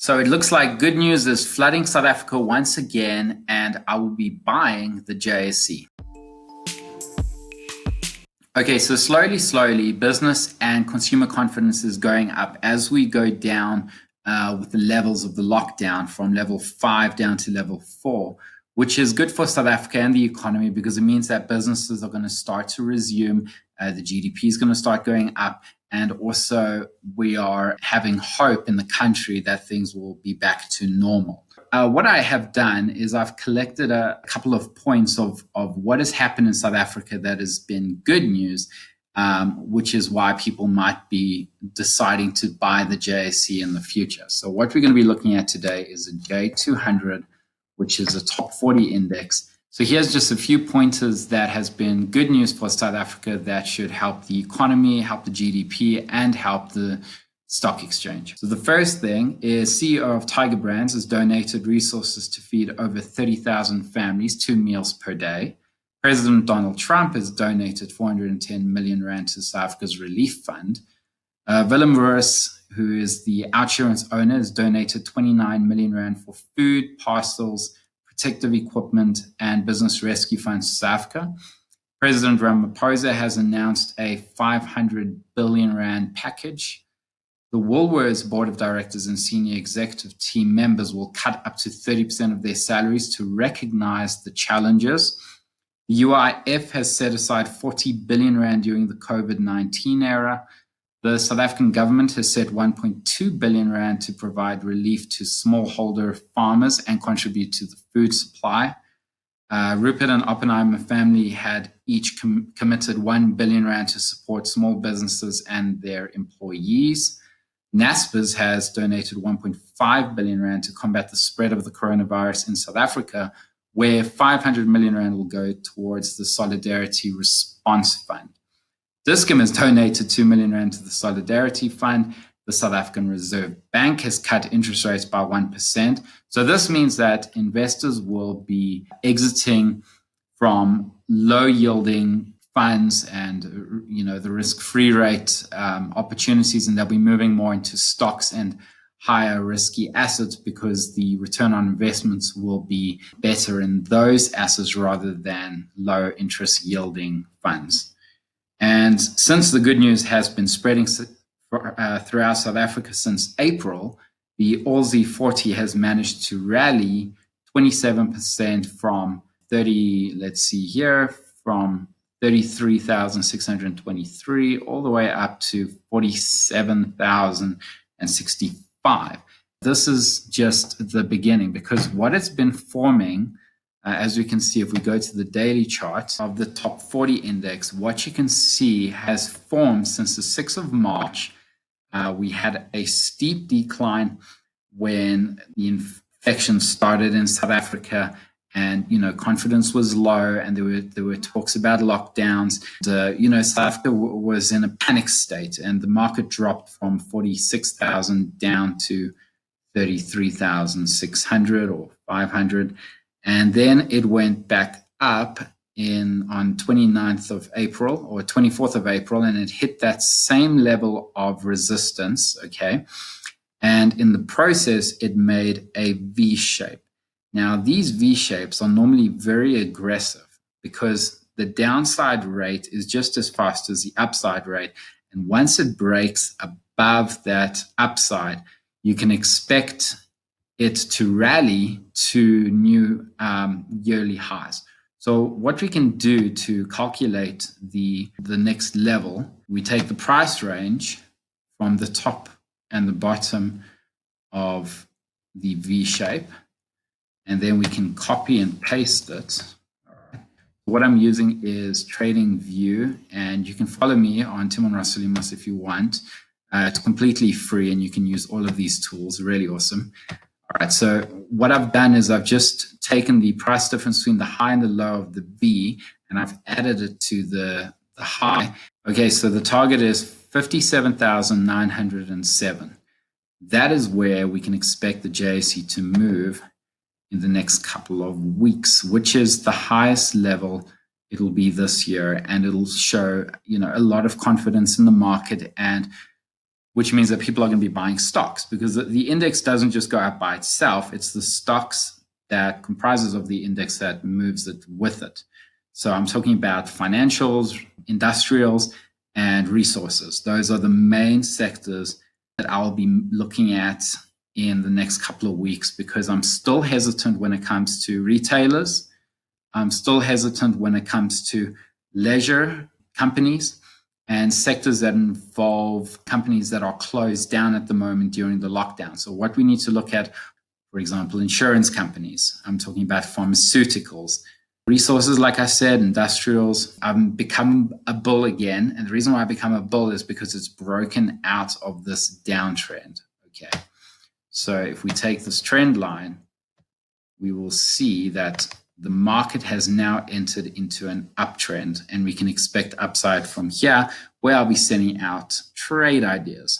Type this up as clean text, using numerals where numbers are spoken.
So it looks like good news is flooding South Africa once again, and I will be buying the JSE. Okay, so slowly, business and consumer confidence is going up as we go down with the levels of the lockdown from level 5 down to level 4, which is good for South Africa and the economy because it means that businesses are going to start to resume, the GDP is going to start going up, and also we are having hope in the country that things will be back to normal. What I have done is I've collected a couple of points of what has happened in South Africa that has been good news, which is why people might be deciding to buy the JSE in the future. So what we're going to be looking at today is a J200, which is a top 40 index. So here's just a few pointers that has been good news for South Africa that should help the economy, help the GDP, and help the stock exchange. So the first thing is CEO of Tiger Brands has donated resources to feed over 30,000 families 2 meals per day. President Donald Trump has donated 410 million rand to South Africa's relief fund. Willem Roos, who is the OUTsurance owner, has donated 29 million rand for food, parcels, protective equipment, and business rescue funds to South Africa. President Ramaphosa has announced a 500 billion rand package. The Woolworths board of directors and senior executive team members will cut up to 30% of their salaries to recognize the challenges. The UIF has set aside 40 billion rand during the COVID-19 era. The South African government has set 1.2 billion rand to provide relief to smallholder farmers and contribute to the food supply. Rupert and Oppenheimer family had each committed 1 billion rand to support small businesses and their employees. Naspers has donated 1.5 billion rand to combat the spread of the coronavirus in South Africa, where 500 million rand will go towards the Solidarity Response Fund. Dis-Chem has donated 2 million rand to the Solidarity Fund. The South African Reserve Bank has cut interest rates by 1%. So this means that investors will be exiting from low-yielding funds and the risk-free rate opportunities, and they'll be moving more into stocks and higher risky assets because the return on investments will be better in those assets rather than low interest yielding funds. And since the good news has been spreading throughout South Africa since April, the Aussie 40 has managed to rally 27% from 33,623 all the way up to 47,065. This is just the beginning because what it's been forming, as we can see, if we go to the daily chart of the top 40 index, what you can see has formed since the 6th of March. We had a steep decline when the infection started in South Africa, and confidence was low, and there were talks about lockdowns. South Africa was in a panic state, and the market dropped from 46,000 down to 33,600 or 500. And then it went back up on 29th of April or 24th of April, and it hit that same level of resistance, okay? And in the process, it made a V shape. Now, these V shapes are normally very aggressive because the downside rate is just as fast as the upside rate. And once it breaks above that upside, you can expect it to rally to new yearly highs. So what we can do to calculate the next level, we take the price range from the top and the bottom of the V shape, and then we can copy and paste it. All right. What I'm using is TradingView, and you can follow me on Timon Rossolimos if you want. It's completely free, and you can use all of these tools. Really awesome. All right, so what I've done is I've just taken the price difference between the high and the low of the V, and I've added it to the high. Okay, so the target is 57,907. That is where we can expect the JSE to move in the next couple of weeks, which is the highest level it'll be this year, and it'll show a lot of confidence in the market, and which means that people are going to be buying stocks, because the index doesn't just go up by itself. It's the stocks that comprises of the index that moves it with it. So I'm talking about financials, industrials, and resources. Those are the main sectors that I'll be looking at in the next couple of weeks, because I'm still hesitant when it comes to retailers. I'm still hesitant when it comes to leisure companies and sectors that involve companies that are closed down at the moment during the lockdown. So what we need to look at, for example, insurance companies. I'm talking about pharmaceuticals. Resources, like I said, industrials. I've become a bull again. And the reason why I become a bull is because it's broken out of this downtrend. Okay. So if we take this trend line, we will see that the market has now entered into an uptrend, and we can expect upside from here, where I'll be sending out trade ideas.